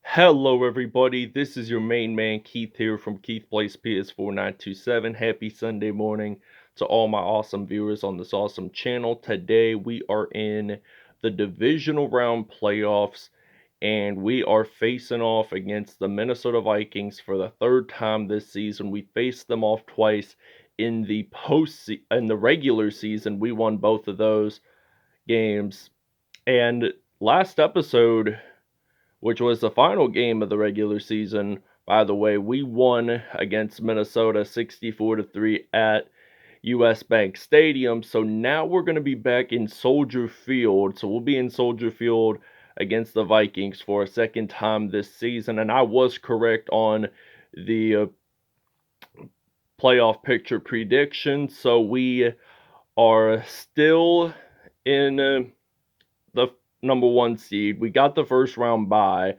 Hello everybody, this is your main man Keith here from Keith Plays PS4 927. Happy Sunday morning to all my awesome viewers on this awesome channel. Today we are in the divisional round playoffs and we are facing off against the Minnesota Vikings for the third time this season. We faced them off twice in the regular season. We won both of those games. And last episode, which was the final game of the regular season. By the way, we won against Minnesota 64-3 at US Bank Stadium. So now we're going to be back in Soldier Field. So we'll be in Soldier Field against the Vikings for a second time this season. And I was correct on the playoff picture prediction. So we are still in the number one seed. We got the first round bye.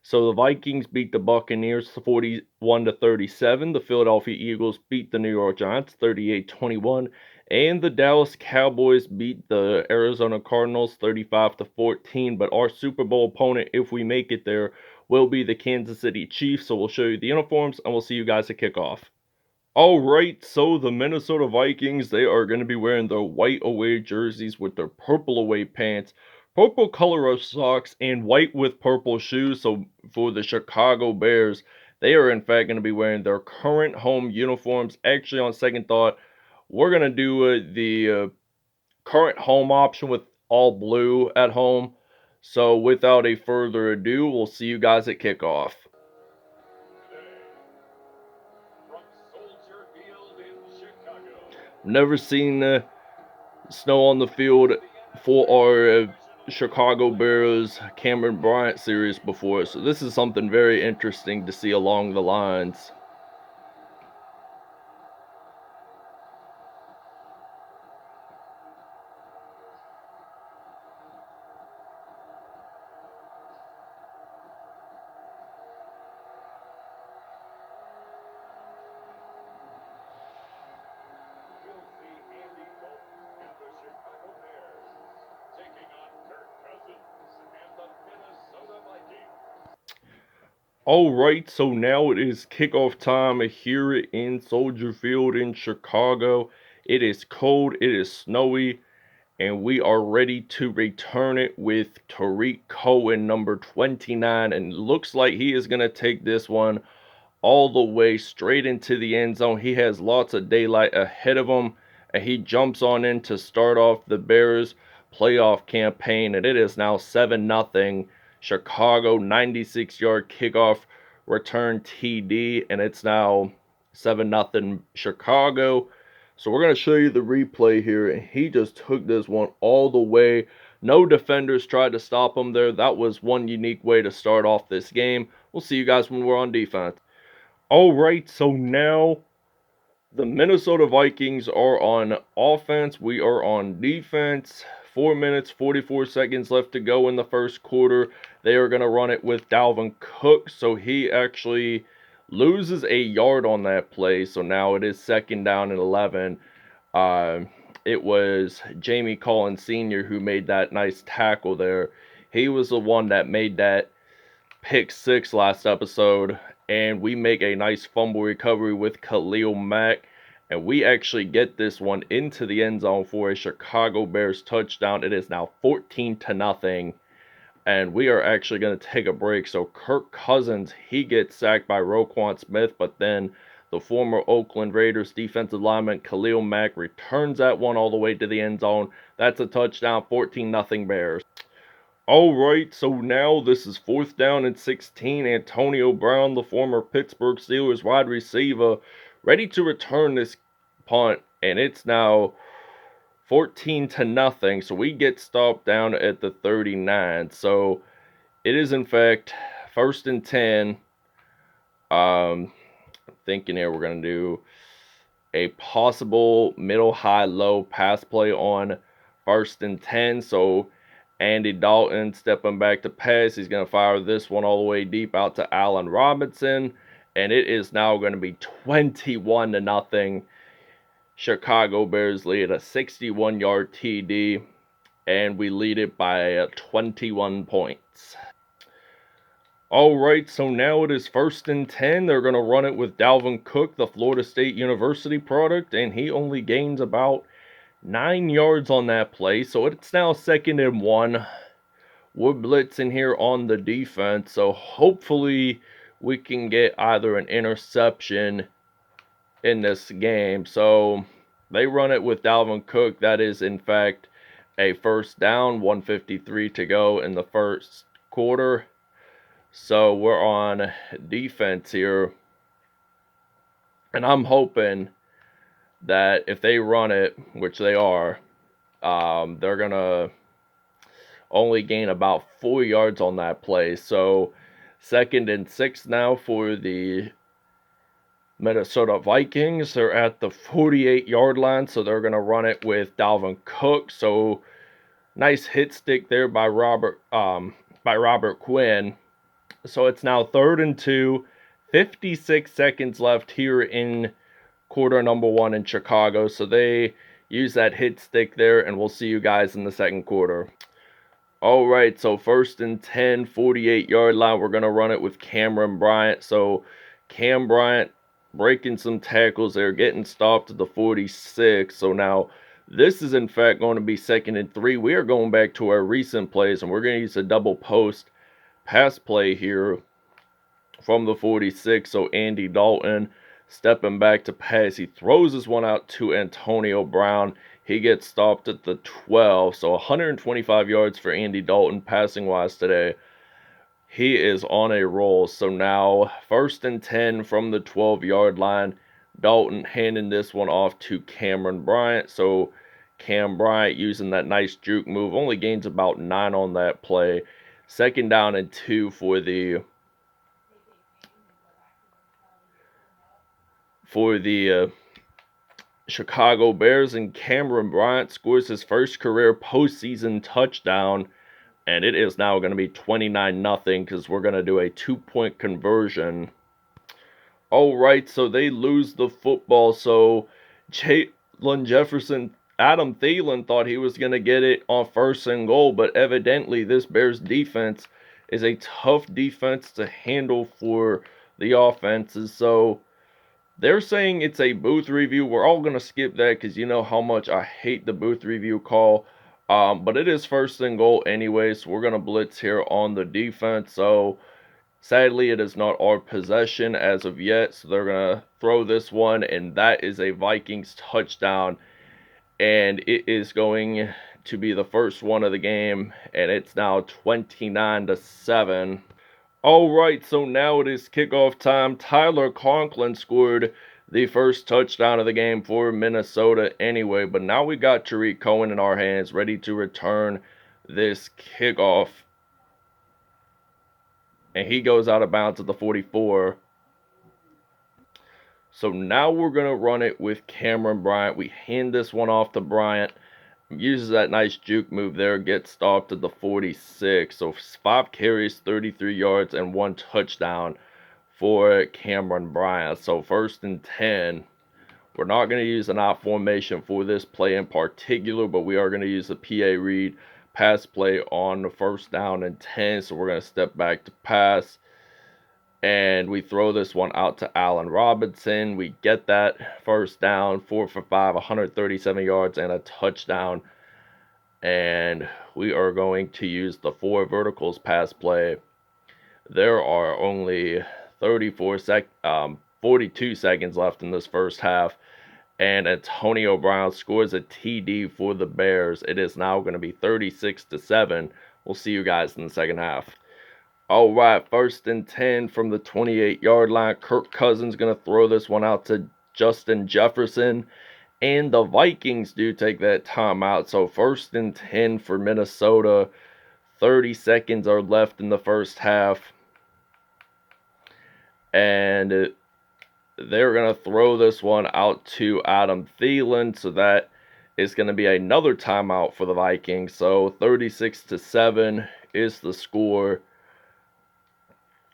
So the Vikings beat the Buccaneers 41-37. The Philadelphia Eagles beat the New York Giants 38-21. And the Dallas Cowboys beat the Arizona Cardinals 35-14. But our Super Bowl opponent, if we make it there, will be the Kansas City Chiefs. So we'll show you the uniforms and we'll see you guys at kickoff. Alright, so the Minnesota Vikings, they are going to be wearing their white away jerseys with their purple away pants, purple color of socks, and white with purple shoes. So for the Chicago Bears, they are in fact going to be wearing their current home uniforms. Actually, on second thought, we're going to do the current home option with all blue at home. So without a further ado, we'll see you guys at kickoff. Never seen snow on the field for our Chicago Bears Cameron Bryant series before, so this is something very interesting to see along the lines. Alright, so now it is kickoff time here in Soldier Field in Chicago. It is cold, it is snowy, and we are ready to return it with Tarik Cohen, number 29, and looks like he is going to take this one all the way straight into the end zone. He has lots of daylight ahead of him, and he jumps on in to start off the Bears playoff campaign, and it is now 7-0 Chicago, 96-yard kickoff return TD, and it's now 7-0 Chicago. So we're going to show you the replay here, and he just took this one all the way. No defenders tried to stop him there. That was one unique way to start off this game. We'll see you guys when we're on defense. Alright, so now the Minnesota Vikings are on offense. We are on defense. 4 minutes, 44 seconds left to go in the first quarter. They are going to run it with Dalvin Cook. So he actually loses a yard on that play. So now it is 2nd down and 11. It was Jamie Collins Sr. who made that nice tackle there. He was the one that made that pick 6 last episode. And we make a nice fumble recovery with Khalil Mack. And we actually get this one into the end zone for a Chicago Bears touchdown. It is now 14-0. And we are actually going to take a break. So Kirk Cousins, he gets sacked by Roquan Smith. But then the former Oakland Raiders defensive lineman Khalil Mack returns that one all the way to the end zone. That's a touchdown, 14-0 Bears. Alright, so now this is 4th down and 16. Antonio Brown, the former Pittsburgh Steelers wide receiver, ready to return this punt, and it's now 14-0. So we get stopped down at the 39. So it is in fact 1st and 10. I'm thinking here we're going to do a possible middle, high, low pass play on 1st and 10. So Andy Dalton stepping back to pass. He's going to fire this one all the way deep out to Allen Robinson. And it is now going to be 21-0. Chicago Bears lead a 61-yard TD. And we lead it by 21 points. All right, so now it is 1st and 10. They're going to run it with Dalvin Cook, the Florida State University product, and he only gains about 9 yards on that play. So it's now 2nd and 1. We're blitzing here on the defense, so hopefully we can get either an interception in this game. So they run it with Dalvin Cook. That is, in fact, a first down, 1:53 to go in the first quarter. So we're on defense here. And I'm hoping that if they run it, which they are, they're going to only gain about 4 yards on that play. So 2nd and 6 now for the Minnesota Vikings. They're at the 48-yard line, so they're going to run it with Dalvin Cook. So nice hit stick there by Robert Quinn. So it's now 3rd and 2, 56 seconds left here in quarter number 1 in Chicago. So they use that hit stick there, and we'll see you guys in the second quarter. All right, so 1st and 10, 48-yard line. We're going to run it with Cameron Bryant. So Cam Bryant breaking some tackles there, getting stopped at the 46. So now this is, in fact, going to be 2nd and 3. We are going back to our recent plays, and we're going to use a double post pass play here from the 46. So Andy Dalton stepping back to pass. He throws this one out to Antonio Brown. He gets stopped at the 12. So 125 yards for Andy Dalton passing-wise today. He is on a roll. So now 1st and 10 from the 12-yard line. Dalton handing this one off to Cameron Bryant. So Cam Bryant using that nice juke move. Only gains about 9 on that play. 2nd down and 2 for the Chicago Bears, and Cameron Bryant scores his first career postseason touchdown, and it is now going to be 29-0 because we're going to do a 2-point conversion. All right, so they lose the football. So Jalen Jefferson, Adam Thielen thought he was going to get it on 1st and goal, but evidently this Bears defense is a tough defense to handle for the offenses. So they're saying it's a booth review. We're all going to skip that because you know how much I hate the booth review call. But it is 1st and goal anyway, so we're going to blitz here on the defense. So sadly, it is not our possession as of yet. So they're going to throw this one, and that is a Vikings touchdown. And it is going to be the first one of the game, and it's now 29-7. All right, so now it is kickoff time. Tyler Conklin scored the first touchdown of the game for Minnesota anyway, but now we got Tarik Cohen in our hands, ready to return this kickoff. And he goes out of bounds at the 44. So now we're going to run it with Cameron Bryant. We hand this one off to Bryant. Uses that nice juke move there, gets stopped at the 46. So 5 carries, 33 yards, and 1 touchdown for Cameron Bryant. So 1st and 10. We're not going to use an out formation for this play in particular, but we are going to use the PA read pass play on the 1st down and 10. So we're going to step back to pass. And we throw this one out to Allen Robinson. We get that 1st down, 4 for 5, 137 yards, and a touchdown. And we are going to use the 4 verticals pass play. There are only 42 seconds left in this first half. And Antonio Brown scores a TD for the Bears. It is now going to be 36-7. We'll see you guys in the second half. All right, 1st and 10 from the 28-yard line. Kirk Cousins going to throw this one out to Justin Jefferson. And the Vikings do take that timeout. So 1st and 10 for Minnesota. 30 seconds are left in the first half. And they're going to throw this one out to Adam Thielen. So that is going to be another timeout for the Vikings. So 36-7 is the score.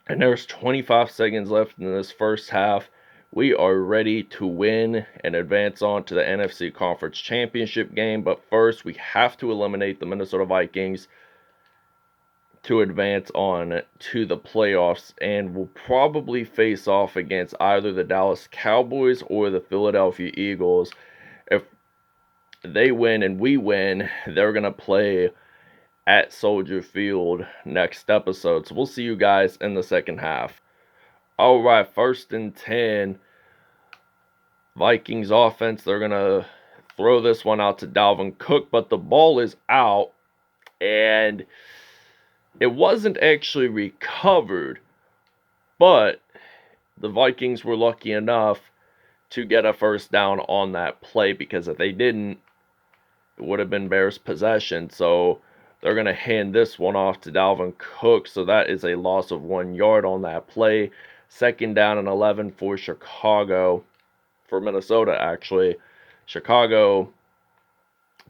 And there's 25 seconds left in this first half. We are ready to win and advance on to the NFC Conference Championship game. But first, we have to eliminate the Minnesota Vikings to advance on to the playoffs and will probably face off against either the Dallas Cowboys or the Philadelphia Eagles. If they win and we win, they're going to play at Soldier Field next episode. So we'll see you guys in the second half. All right, 1st and 10. Vikings offense, they're going to throw this one out to Dalvin Cook, but the ball is out and it wasn't actually recovered, but the Vikings were lucky enough to get a first down on that play, because if they didn't, it would have been Bears possession. So they're going to hand this one off to Dalvin Cook. So that is a loss of 1 yard on that play. 2nd down and 11 for Chicago. For Minnesota, actually. Chicago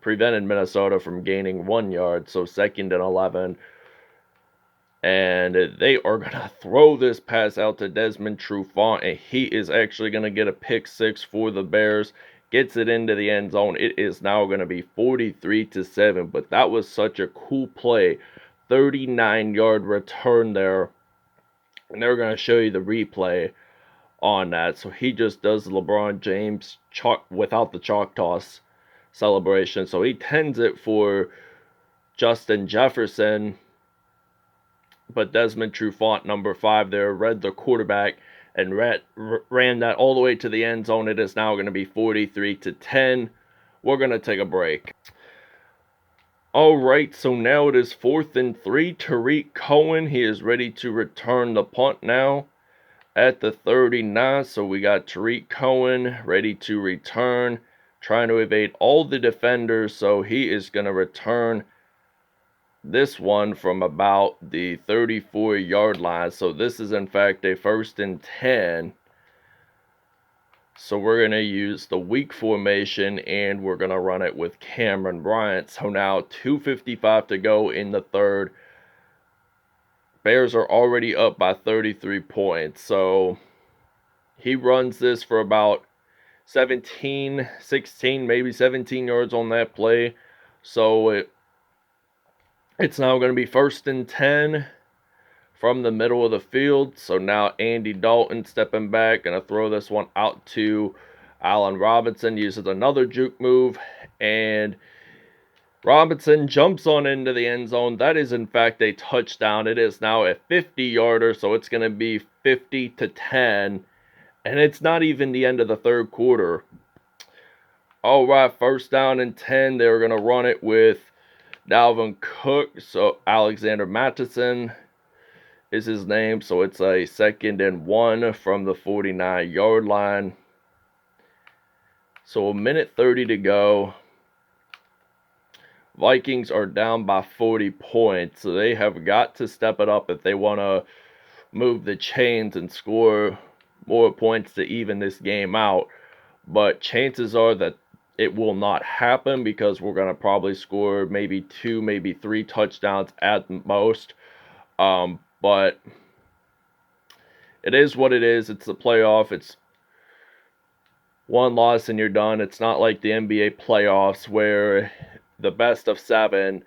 prevented Minnesota from gaining 1 yard. So 2nd and 11. And they are going to throw this pass out to Desmond Trufant. And he is actually going to get a pick 6 for the Bears. Gets it into the end zone. It is now going to be 43-7. But that was such a cool play. 39-yard return there. And they're going to show you the replay on that. So he just does the LeBron James without the chalk toss celebration. So he tends it for Justin Jefferson. But Desmond Trufant, number 5 there, read the quarterback and ran that all the way to the end zone. It is now going to be 43-10. We're going to take a break. All right, so now it is 4th and 3. Tarik Cohen, he is ready to return the punt now at the 39. So we got Tarik Cohen ready to return, trying to evade all the defenders. So he is going to return this one from about the 34-yard line. So this is in fact a 1st and 10. So we're going to use the weak formation and we're going to run it with Cameron Bryant. So now 2:55 to go in the 3rd. Bears are already up by 33 points. So he runs this for about 17, 16, maybe 17 yards on that play. So it's now going to be 1st and 10 from the middle of the field. So now Andy Dalton stepping back, going to throw this one out to Allen Robinson. Uses another juke move, and Robinson jumps on into the end zone. That is in fact a touchdown. It is now a 50-yarder, so it's going to be 50-10, and it's not even the end of the 3rd quarter. All right, 1st down and 10. They're going to run it with Dalvin Cook. So Alexander Mattison is his name. So it's a 2nd and 1 from the 49-yard line. So 1:30 to go. Vikings are down by 40 points. So they have got to step it up if they want to move the chains and score more points to even this game out. But chances are that it will not happen, because we're going to probably score maybe 2, maybe 3 touchdowns at most. But it is what it is. It's the playoff. It's 1 loss and you're done. It's not like the NBA playoffs where the best of 7,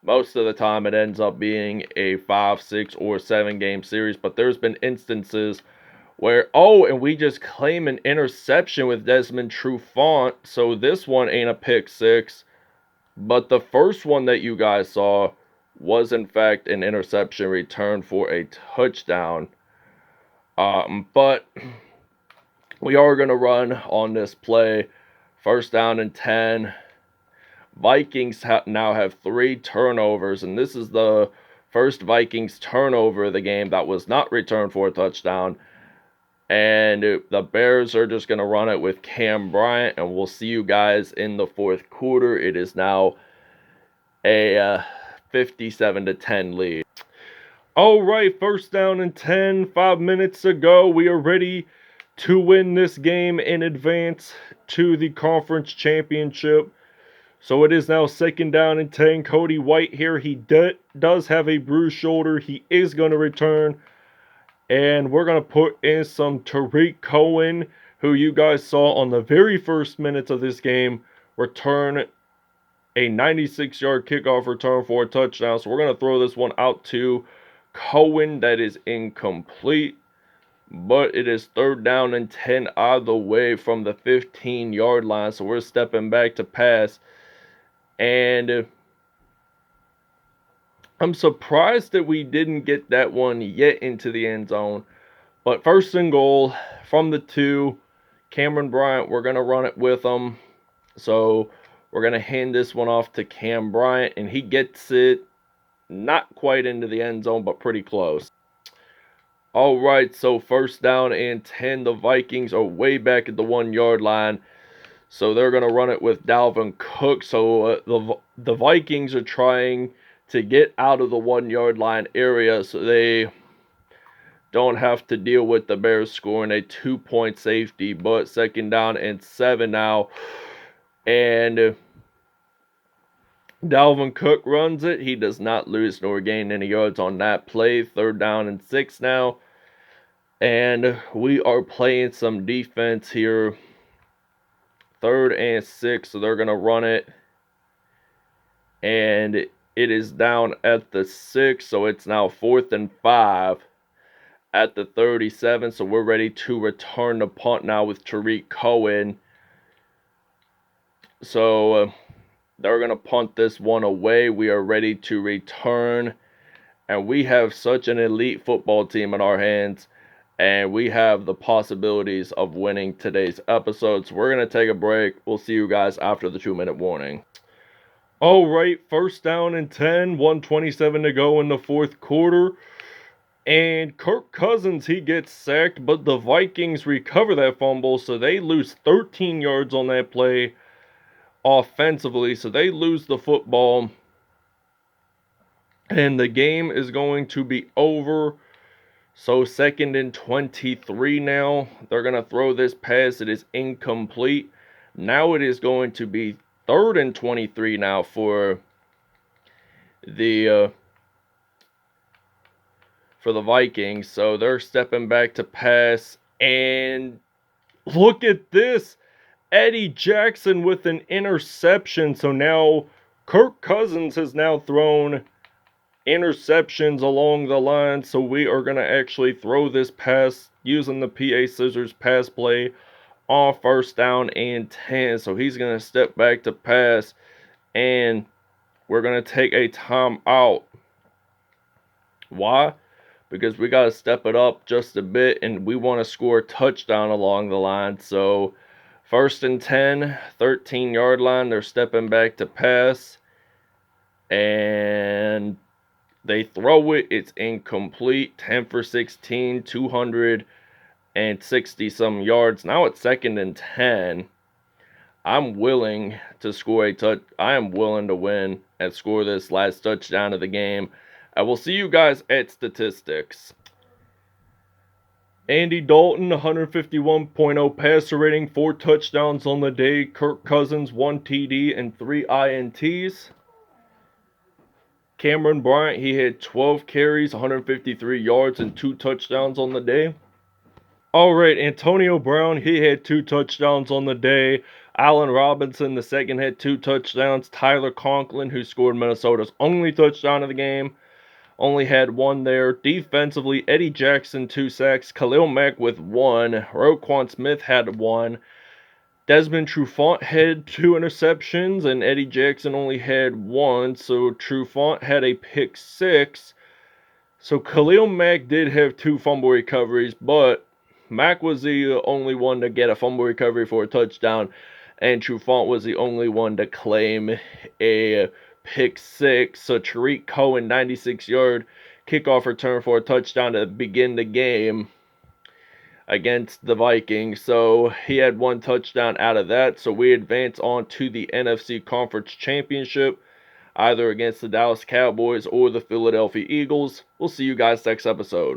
most of the time it ends up being a 5, 6, or 7 game series. But there's been instances where, and we just claim an interception with Desmond Trufant. So this one ain't a pick 6. But the first one that you guys saw was in fact an interception return for a touchdown. But we are going to run on this play. 1st down and 10. Vikings now have 3 turnovers. And this is the first Vikings turnover of the game that was not returned for a touchdown. And the Bears are just going to run it with Cam Bryant. And we'll see you guys in the 4th quarter. It is now a 57-10 lead. All right, 1st down and 10. 5 minutes ago, we are ready to win this game and advance to the conference championship. So it is now 2nd down and 10. Cody White here. He does have a bruised shoulder. He is going to return. And we're going to put in some Tarik Cohen, who you guys saw on the very first minutes of this game, return a 96-yard kickoff return for a touchdown. So we're going to throw this one out to Cohen. That is incomplete. But it is 3rd down and 10 out of the way from the 15-yard line. So we're stepping back to pass. And I'm surprised that we didn't get that one yet into the end zone. But 1st and goal from the 2. Cameron Bryant, we're going to run it with him. So we're going to hand this one off to Cam Bryant. And he gets it not quite into the end zone, but pretty close. All right, so 1st down and 10. The Vikings are way back at the 1-yard line. So they're going to run it with Dalvin Cook. So the Vikings are trying to get out of the 1-yard line area so they don't have to deal with the Bears scoring a 2-point safety. But 2nd down and 7 now. And Dalvin Cook runs it. He does not lose nor gain any yards on that play. 3rd down and 6 now. And we are playing some defense here. 3rd and 6, so they're going to run it. And it is down at the 6, so it's now 4th and 5 at the 37. So we're ready to return the punt now with Tarik Cohen. So they're going to punt this one away. We are ready to return. And we have such an elite football team in our hands. And we have the possibilities of winning today's episode. So we're going to take a break. We'll see you guys after the 2-minute warning. All right, 1st down and 10. 1:27 to go in the 4th quarter. And Kirk Cousins, he gets sacked. But the Vikings recover that fumble. So they lose 13 yards on that play offensively. So they lose the football. And the game is going to be over. So 2nd and 23 now. They're going to throw this pass. It is incomplete. Now it is going to be 3rd and 23 now for the Vikings. So they're stepping back to pass. And look at this. Eddie Jackson with an interception. So now Kirk Cousins has now thrown interceptions along the line, so we are going to actually throw this pass using the PA Scissors pass play on 1st down and 10. So he's going to step back to pass, and we're going to take a timeout. Why? Because we got to step it up just a bit, and we want to score a touchdown along the line. So 1st and 10, 13-yard line, they're stepping back to pass, and they throw it. It's incomplete. 10 for 16, 260 some yards. Now it's 2nd and 10. I'm willing to score I am willing to win and score this last touchdown of the game. I will see you guys at statistics. Andy Dalton, 151.0 passer rating, 4 touchdowns on the day. Kirk Cousins, 1 TD and 3 INTs. Cameron Bryant, he had 12 carries, 153 yards, and 2 touchdowns on the day. All right, Antonio Brown, he had 2 touchdowns on the day. Allen Robinson, the second, had 2 touchdowns. Tyler Conklin, who scored Minnesota's only touchdown of the game, only had 1 there. Defensively, Eddie Jackson, 2 sacks. Khalil Mack with 1. Roquan Smith had 1. Desmond Trufant had 2 interceptions, and Eddie Jackson only had 1. So Trufant had a pick 6. So Khalil Mack did have 2 fumble recoveries, but Mack was the only one to get a fumble recovery for a touchdown, and Trufant was the only one to claim a pick 6. So Tarik Cohen, 96-yard kickoff return for a touchdown to begin the game against the Vikings. So he had 1 touchdown out of that. So we advance on to the NFC Conference Championship, either against the Dallas Cowboys or the Philadelphia Eagles. We'll see you guys next episode.